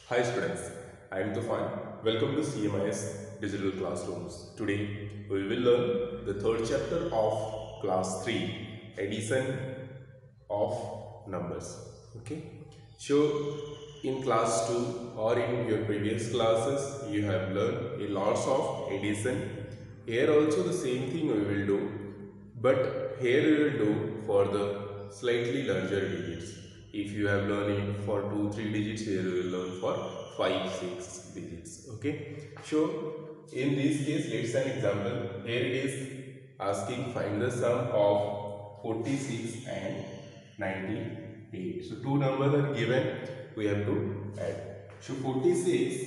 Hi students, I am Tufan. Welcome to CMIS Digital Classrooms. Today we will learn the third chapter of class 3, addition of numbers. Okay. So in class 2 or in your previous classes you have learned a lots of addition. Here also the same thing we will do, but here we will do for the slightly larger digits. If you have learned it for 2-3 digits, here we will learn for 5-6 digits. Okay, so in this case let's an example. Here it is asking find the sum of 46 and 98. So two numbers are given, we have to add. So 46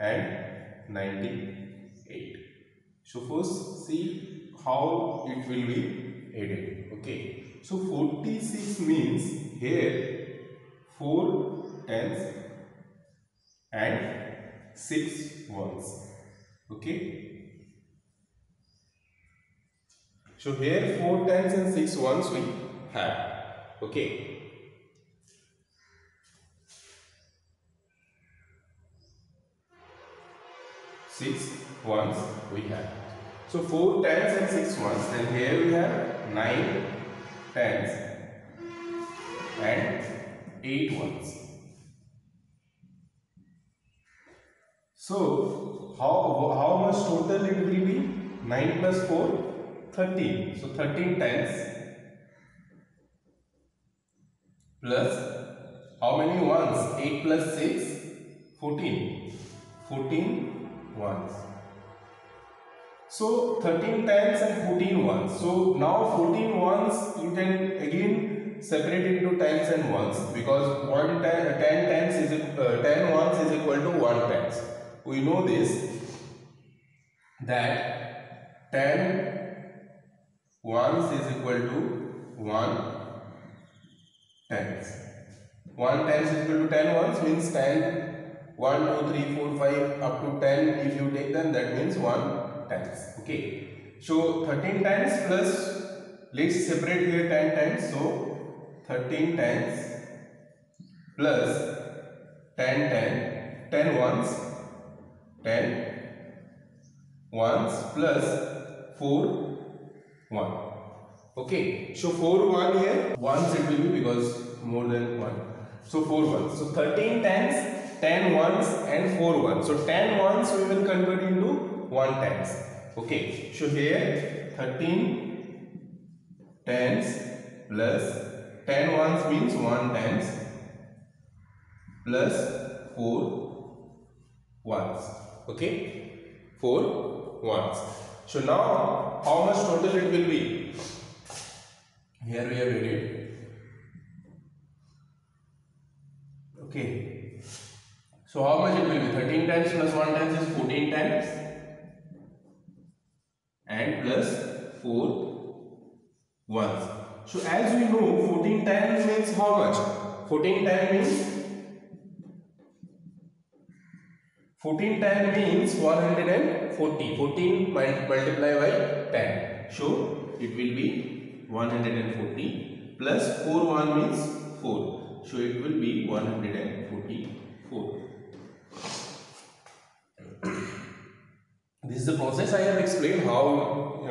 and 98. So first see how it will be added. Okay, so 46 means here 4 tens and 6 ones. Okay, so here 4 tens and 6 ones we have. Okay, six ones we have. So 4 tens and 6 ones, and here we have 9 tens and 8 ones. So how much total it will be? 9 plus 4, 13. So 13 tens plus how many ones? 8 plus 6, 14. 14 ones. So 13 tens and 14 ones. So now 14 ones you can again separate into tens and ones, because 10 ones is equal to 1 tens. We know this, that 10 ones is equal to 1 tens. 1 tens is equal to 10 ones means 10. 1, 2, 3, 4, 5 up to 10 if you take them, that means 1 tens. Okay, so 13 tens plus, let's separate here 10 tens. So 13 tens plus 10 ones, 10 ones plus 4 1. Okay, so 4 1 here, ones it will be because more than 1. So 4 1. So 13 tens, 10 ones and 4 1. So 10 ones we will convert into 1 tens. Okay, so here 13 tens plus 10 ones means 1 tens plus 4 ones. Okay, 4 ones. So now how much total it will be? Here we have added. Okay, so how much it will be? 13 tens plus 1 tens is 14 tens and plus 4 ones. So as we know, 14 tens means how much? 14 tens means 140. 14 multiplied by 10. So it will be 140 plus 4 1 means 4. So it will be 144. This is the process I have explained how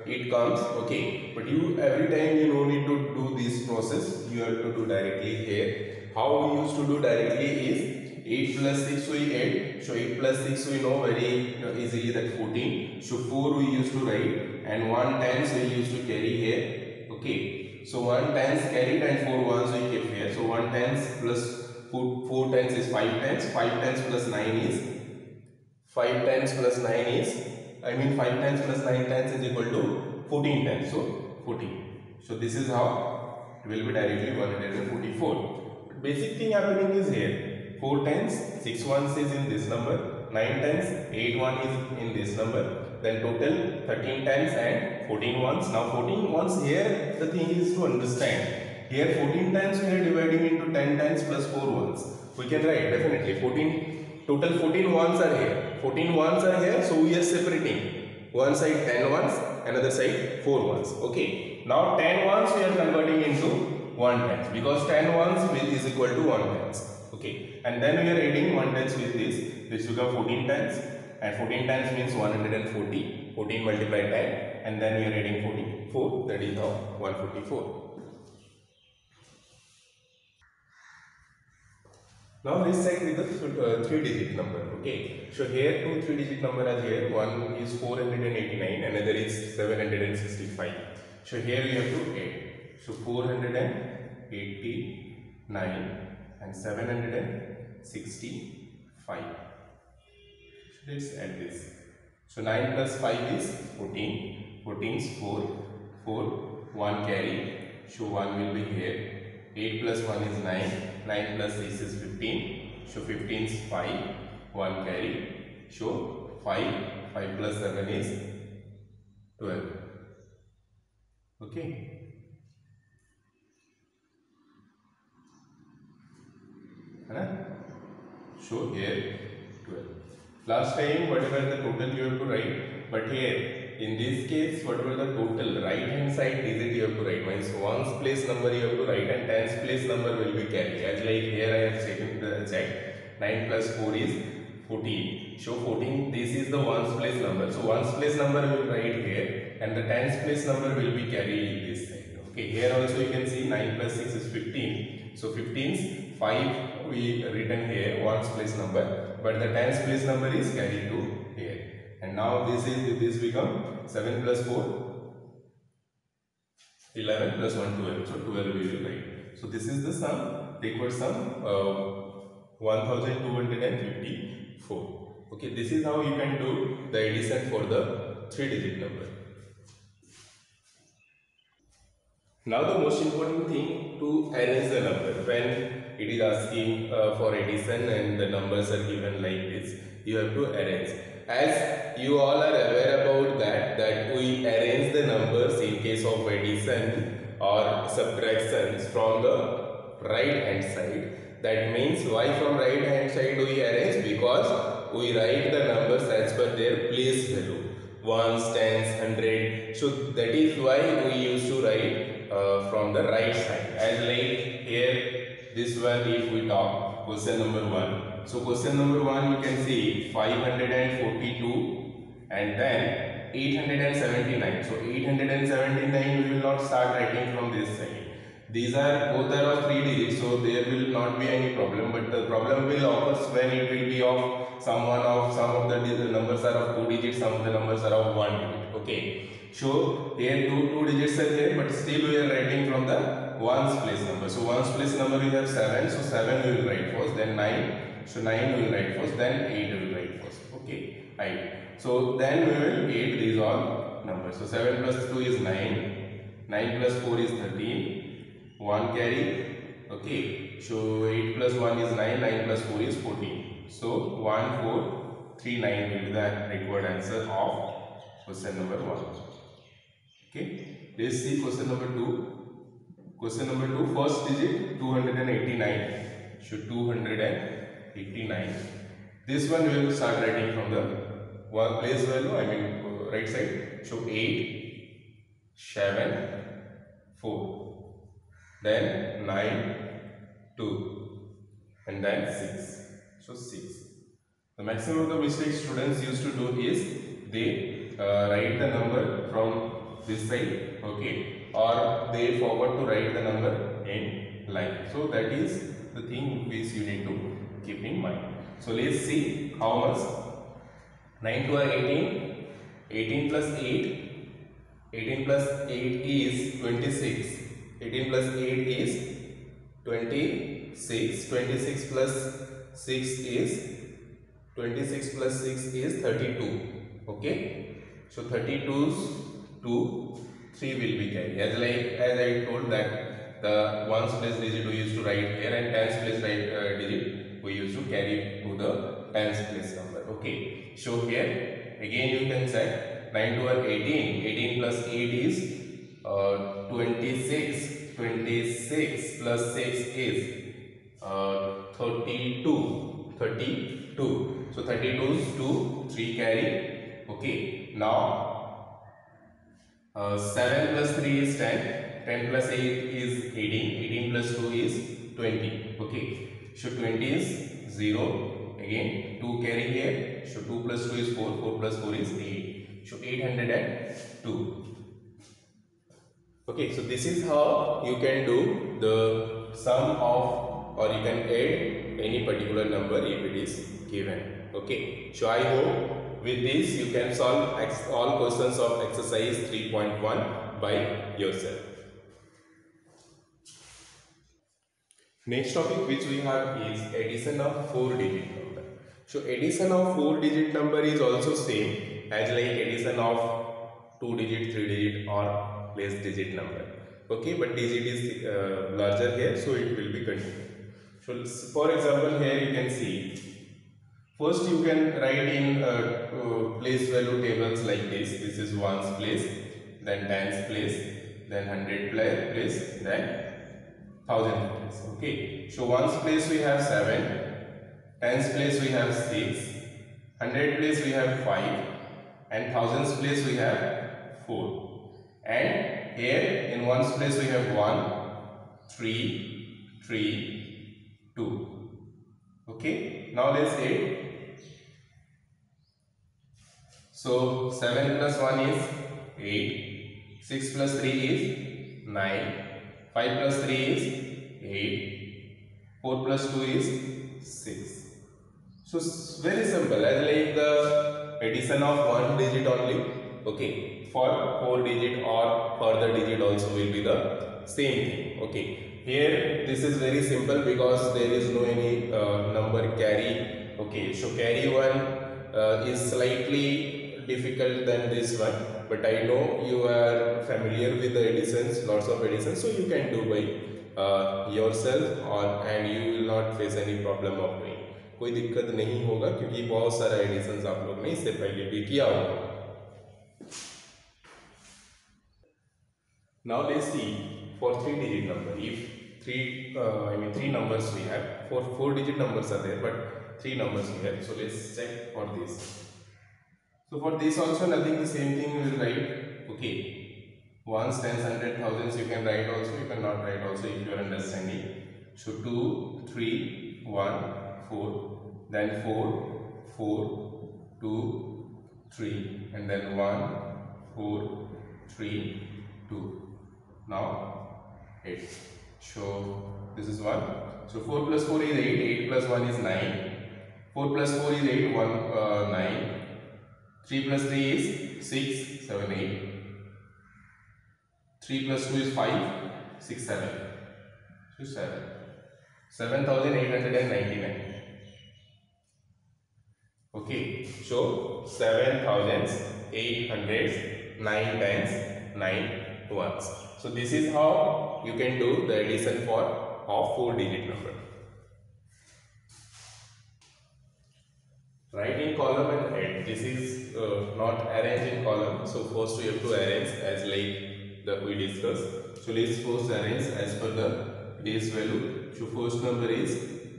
it comes. Okay, but you every time you no need to do this process, you have to do directly here. How we used to do directly is 8 plus 6 we 8. So 8 plus 6 we know very easily that 14. So 4 we used to write and 1 tens we used to carry here. Okay, so 1 tens carried and 4 ones we kept here. So 1 tens plus 4 tens is 5 tens. 5 tens plus 9 is 5 tens plus 9 is, 5 tens plus 9 tens is equal to 14 tens. So 14. So this is how it will be directly 144. But basic thing happening is here. 4 tens, 6 ones is in this number, 9 tens, 8 1 is in this number, then total 13 tens and 14 ones. Now 14 ones here, the thing is to understand. Here 14 tens we are dividing into 10 tens plus 4 ones. We can write definitely 14, total 14 ones are here. 14 ones are here, so we are separating. One side 10 ones, another side 4 ones. Okay, now 10 ones we are converting into 1 tens, because 10 ones is equal to 1 tens. Okay, and then we are adding 1 tens with this become 14 tens, and 14 tens means 140. 14 multiplied 10, and then we are adding 44, that is now 144. Now let's check with the 3-digit number. Okay, so here 2 3-digit number are here. One is 489, another is 765. So here we have to add. So 489 and 765. So let's add this. So 9 plus 5 is 14. 14 is 4. 4. 1 carry. So 1 will be here. 8 plus 1 is 9. 9 plus 6 is 15. So 15 is 5. 1 carry. So 5. 5 plus 7 is 12. Okay. So here 12. Last time whatever the total you have to write, but here in this case whatever the total right hand side digit you have to write, means ones place number you have to write and tens place number will be carried. As like here I have taken the check, 9 plus 4 is 14. So 14, this is the ones place number. So ones place number we will write here and the tens place number will be carried in this side. Okay, here also you can see 9 plus 6 is 15. So 15's 5 we written here ones place number, but the tens place number is carried to here. And now this become 7 plus 4 11 plus 1 12. So 12 we will write. So this is the sum, required sum 1254. Okay, this is how you can do the addition for the 3-digit number. Now the most important thing, to arrange the number. When it is asking for addition and the numbers are given like this, you have to arrange. As you all are aware about that we arrange the numbers in case of addition or subtractions from the right hand side. That means why from right hand side we arrange? Because we write the numbers as per their place value, ones, tens, 100. So that is why we used to write from the right side. As like here this one, if we talk question number 1. So question number 1 you can see 542 and then 879. So 879 we will not start writing from this side. These are both are of 3 digits, so there will not be any problem. But the problem will occur when it will be of some of the numbers are of 2 digits, some of the numbers are of 1 digit. Okay. So here two digits are here, but still we are writing from the ones place number. So ones place number we have 7. So 7 we will write first, then 9. So 9 we will write first, then 8 we will write first. Okay. 8. So then we will add these all numbers. So 7 plus 2 is 9. 9 plus 4 is 13. 1 carry. Okay. So 8 plus 1 is 9. 9 plus 4 is 14. So 1439 will be the required answer of question number 1. Okay, let's see question number 2. Question number 2, first digit 289. So 289. This one we will start writing from the one place value, I mean right side. So 8, 7, 4. Then 9, 2. And then 6. So 6. The maximum of the mistakes students used to do is they write the number from this side, okay, or they forgot to write the number in line. So that is the thing which you need to keep in mind. So let's see how much. 9 to 18. 18 plus 8. 18 plus 8 is 26. 18 plus 8 is 26. 26 plus 6 is 26 plus 6 is 32. Okay. So 32's 2, 3 will be carried. As I told that the ones place digit we used to write here and tens place digit we used to carry to the tens place number. Okay. So here again you can check 9 to 18. 18 plus 8 is 26. 26 plus 6 is 32. 32. So 32 is 2, 3 carry. Okay. Now 7 plus 3 is 10. 10 plus 8 is 18, 18 plus 2 is 20. Okay, so 20 is 0, again 2 carry here, so 2 plus 2 is 4, 4 plus 4 is 8, so 802. Okay, so this is how you can do the sum of, or you can add any particular number if it is given. Okay, so I hope with this you can solve all questions of exercise 3.1 by yourself. Next topic which we have is addition of 4-digit number. So addition of 4-digit number is also same as like addition of 2-digit, 3-digit or less digit number. Okay, but digit is larger here, so it will be continued. So for example, here you can see, first you can write in place value tables like this. This is ones place, then tens place, then hundred place, then thousand place. Okay, so ones place we have 7, tens place we have 6, hundred place we have 5, and thousands place we have 4. And here in ones place we have 1, 3, 3, 2. Okay, now let's add. So 7 plus 1 is 8, 6 plus 3 is 9, 5 plus 3 is 8, 4 plus 2 is 6. So very simple, as like the addition of one digit only. Okay, for 4-digit or further digit also will be the same thing. Okay, here this is very simple because there is no any number carry. Okay, so carry one is slightly difficult than this one, but I know you are familiar with the additions, lots of additions, so you can do by yourself, or and you will not face any problem of doing. कोई दिक्कत नहीं होगा क्योंकि बहुत सारा editions आप लोग ने इससे पहले भी किया होगा. Now let's see for 3-digit number. If three numbers we have, 4-digit numbers are there, but 3 numbers we have. So let's check for this. So for this also nothing, the same thing we will write. Okay, ones, tens, hundred, thousands you can write also, you cannot write also if you are understanding. So 2, 3, 1, 4, then 4, 4, 2, 3, and then 1, 4, 3, 2. Now 8. So this is 1. So 4 plus 4 is 8, 8 plus 1 is 9, 4 plus 4 is 8, 9, 3 plus 3 is 6, 7, 8, 3 plus 2 is 5, 6, 7, so 7, 7,899. Okay, so 7,800, 9 tens, 9 ones. So this is how you can do the addition for of 4-digit number. Write in column and add. This is not arrange in column. So first we have to arrange as like the we discussed. So let's first arrange as per the base value. So first number is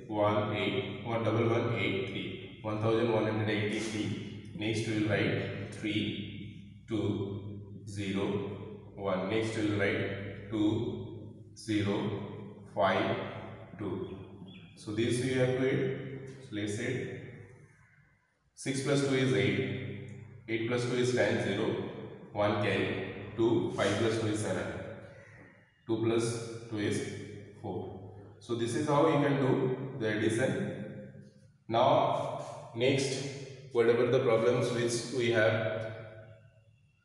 1183, 1183. Next we will write 3, 2, 0, 1. Next we will write 2, 0, 5, 2. So this we have to add. So let's add. 6 plus 2 is 8, 8 plus 2 is 10, 0, 1 carry, 2, 5 plus 2 is 7, 2 plus 2 is 4. So this is how you can do the addition. Now next, whatever the problems which we have,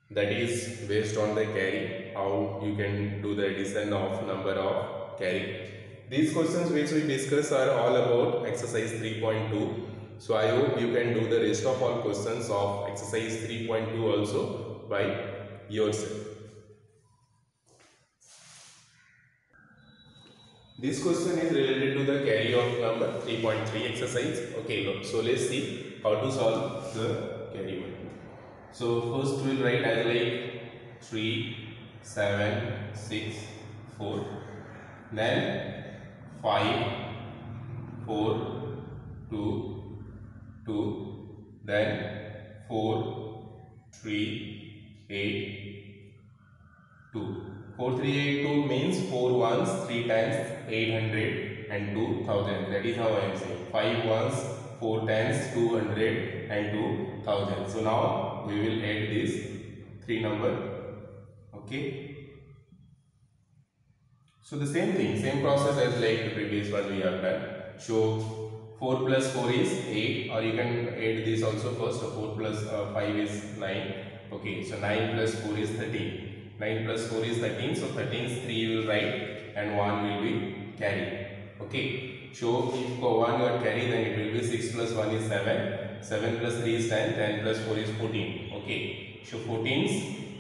that is based on the carry, how you can do the addition of number of carry. These questions which we discuss are all about exercise 3.2. So I hope you can do the rest of all questions of exercise 3.2 also by yourself. This question is related to the carry of number 3.3 exercise. Okay, look, so let's see how to solve the carry one. So first we will write as like 3, 7, 6, 4, then 5, 4, 2, 2, then 4, 3, 8, 2. 4382 means 4 ones 3 times 800 and 2000. That is how I am saying. 5 ones 4 times 200 and 2000. So now we will add this 3 number. Okay. So the same thing, same process as like the previous one we have done. So 4 plus 4 is 8, or you can add this also first. So 4 plus 5 is 9. Okay, so 9 plus 4 is 13. 9 plus 4 is 13. So 13 is 3 you will write and 1 will be carry. Okay, so if 1 got carry, then it will be 6 plus 1 is 7. 7 plus 3 is 10. 10 plus 4 is 14. Okay, so 14 is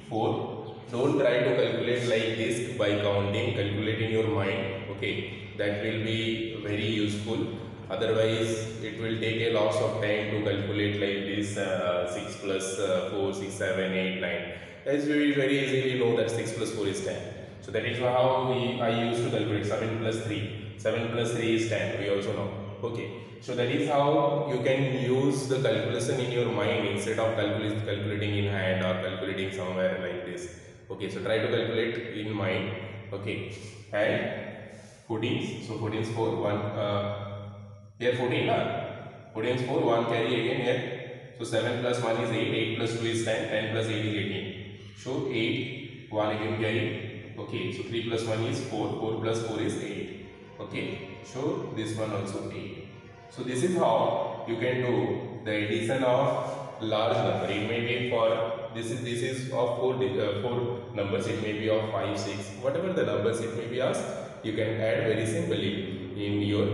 4. Don't try to calculate like this by counting, calculate in your mind. Okay, that will be very useful. Otherwise, it will take a lots of time to calculate like this 6 plus 4, 6, 7, 8, 9. As we will very easily know that 6 plus 4 is 10. So that is how I used to calculate 7 plus 3. 7 plus 3 is 10. We also know. Okay. So that is how you can use the calculation in your mind instead of calculating in hand or calculating somewhere like this. Okay, so try to calculate in mind. Okay, and 14. So 14 is 4. 1 here 14 14 is 4. 1 carry again here. So 7 plus 1 is 8. 8 plus 2 is 10. 10 plus 8 is 18. So 8. 1 again carry. Okay, so 3 plus 1 is 4. 4 plus 4 is 8. Okay, so this one also 8. So this is how you can do the addition of large number. It may be for this is of 4 numbers. It may be of 5, 6, whatever the numbers it may be asked, you can add very simply in your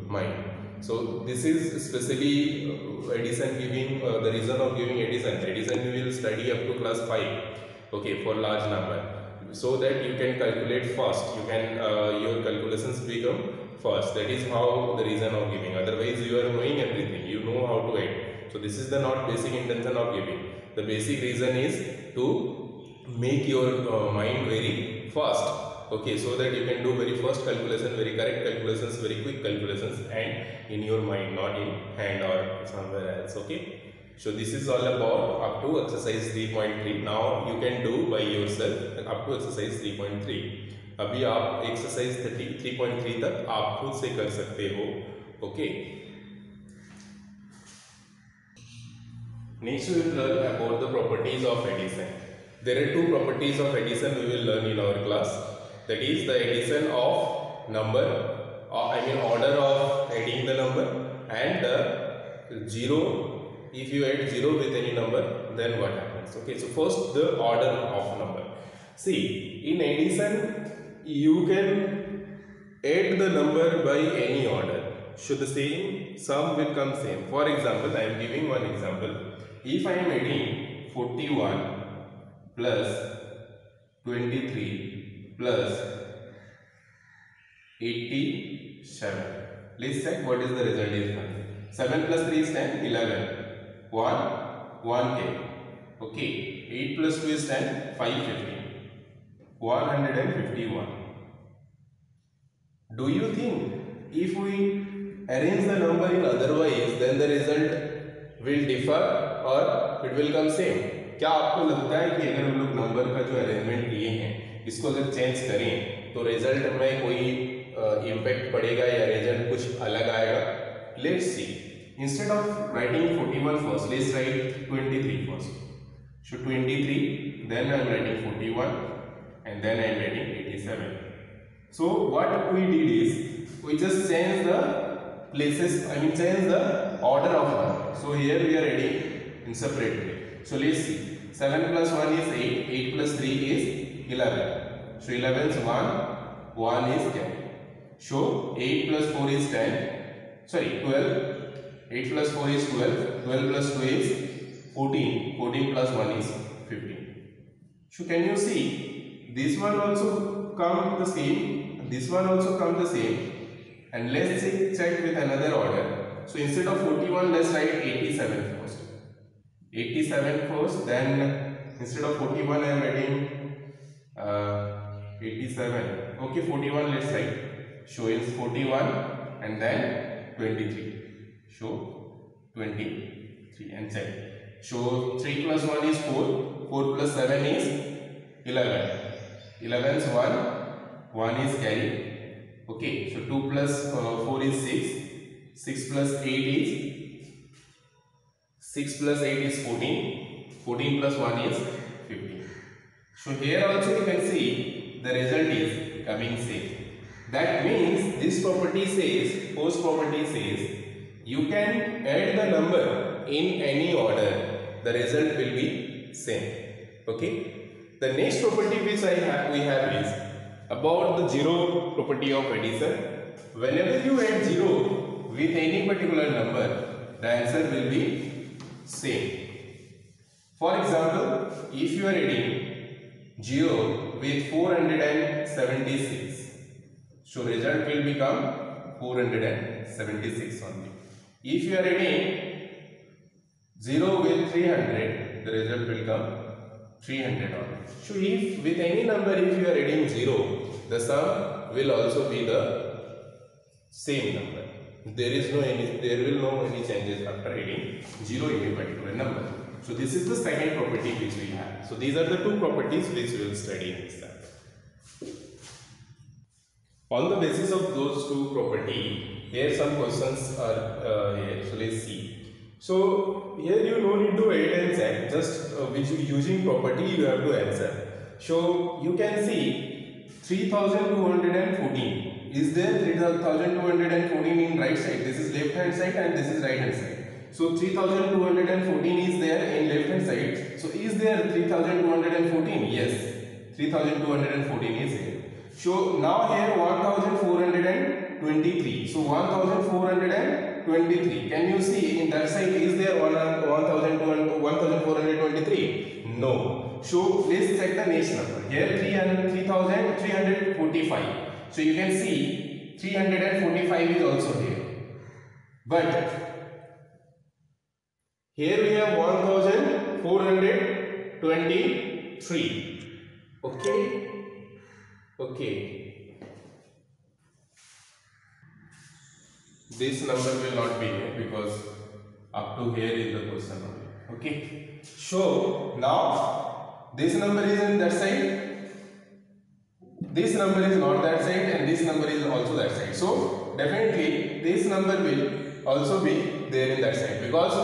mind. So this is especially addition giving, the reason of giving addition we will study up to class 5. Okay, for large number, so that you can calculate fast. You can your calculations become fast. That is how the reason of giving. Otherwise, you are knowing everything. You know how to add. So this is the not basic intention of giving. The basic reason is to make your mind very fast. Okay, so that you can do very fast calculation, very correct calculations, very quick calculations, and in your mind, not in hand or somewhere else. Okay, so this is all about up to exercise 3.3. Now you can do by yourself up to exercise 3.3. अभी आप exercise 3.3 तक आप खुद से कर सकते हो. Okay, next we will learn about the properties of addition. There are two properties of addition we will learn in our class. That is the addition of number, order of adding the number, and the zero. If you add 0 with any number, then what happens? Okay, so first the order of number. See, in addition you can add the number by any order. So the same sum will come same. For example, I am giving one example. If I am adding 41 plus 23 plus 87, let's check what is the result is. 7 plus 3 is 10, 11. 1 came. Okay, 8 plus 2 is 10, 5, 15. 151. Do you think if we arrange the number in otherwise, then the result will differ or it will come same? क्या आपको लगता है कि अगर हम लोग number का जो अरेंजमेंट किए हैं इसको अगर चेंज करें तो रिजल्ट में कोई इम्पैक्ट पड़ेगा या रिजल्ट कुछ अलग आएगा? Let's see. Instead of writing 41 first, let's write 23 first. So 23, then I am writing 41, and then I am writing 87. So what we did is we just change the places. Change the order of number. So here we are adding in separate way. So let's see. 7 plus 1 is 8. 8 plus 3 is 11. So 11 is 1. 1 is 10. So 8 plus 4 is 10. Sorry, 12. 8 plus 4 is 12, 12 plus 2 is 14, 14 plus 1 is 15. So can you see, this one also come the same, this one also come the same, and let's check with another order. So instead of 41, let's write 87 first. 87 first, then instead of 41 I am writing 87. Okay, 41 let's write. So it's 41 and then 23. So 23 and check. So 3 plus 1 is 4. 4 plus 7 is 11. 11's 1, 1 is carry. Okay, so 2 plus 4 is 6, 6 plus 8 is 14, 14 plus 1 is 15. So here also you can see the result is coming same. That means this property says, first property says, you can add the number in any order, the result will be same. Okay. The next property which we have is about the zero property of addition. Whenever you add zero with any particular number, the answer will be same. For example, if you are adding 0 with 476, so result will become 476 only. If you are adding 0 with 300, the result will come 300 only. So if with any number, if you are adding 0, the sum will also be the same number. There will no any changes after adding 0 in a particular number. So this is the second property which we have. So these are the two properties which we will study in this time. On the basis of those two properties, here some questions are here. So let's see. So here you no need to add and check. Just using property you have to answer. So you can see 3214. Is there 3214 in right side? This is left hand side and this is right hand side. So 3214 is there in left hand side. So is there 3214? Yes, 3214 is here. So now here 1423. So 1423. Can you see in that side is there 1423? No. So let's check the next number. Here 3345. So you can see 345 is also here. But here we have 1423. Okay. This number will not be here because up to here is the question only. Okay. So now this number is in that side. This number is not that side and this number is also that side. So definitely this number will also be there in that side because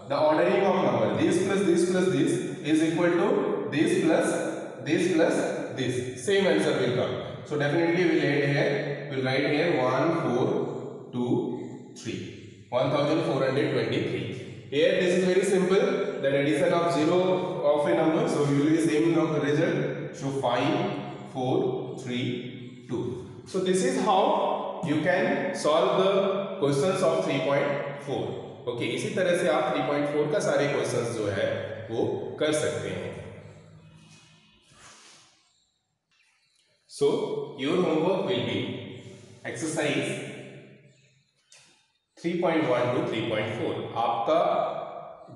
the ordering of number this plus this plus this is equal to this plus this plus this. Same answer will come. So definitely we'll add here. We'll write here 1423. 1423. Here this is very simple. The addition of 0 of a number. So we will be same number result. So 5, 4, 3, 2. So this is how you can solve the questions of 3.4. Okay, इसी तरह से आप 3.4 का सारे questions जो है वो कर सकते हैं. So your homework will be exercise 3.1 to 3.4. आपका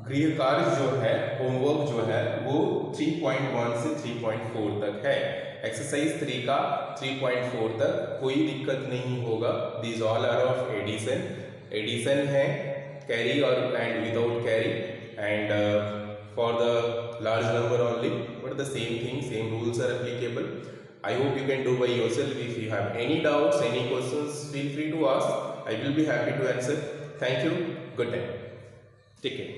गृह कार्य जो है होमवर्क जो है वो 3.1 से 3.4 तक है. एक्सरसाइज 3 का 3.4 तक कोई दिक्कत नहीं होगा. These all are of addition है, कैरी और and without carry and for the large number only, but the same thing, same rules are applicable. I hope you can do by yourself. If you have any doubts, any questions, feel free to ask. I will be happy to answer. Thank you. Good day. Take care.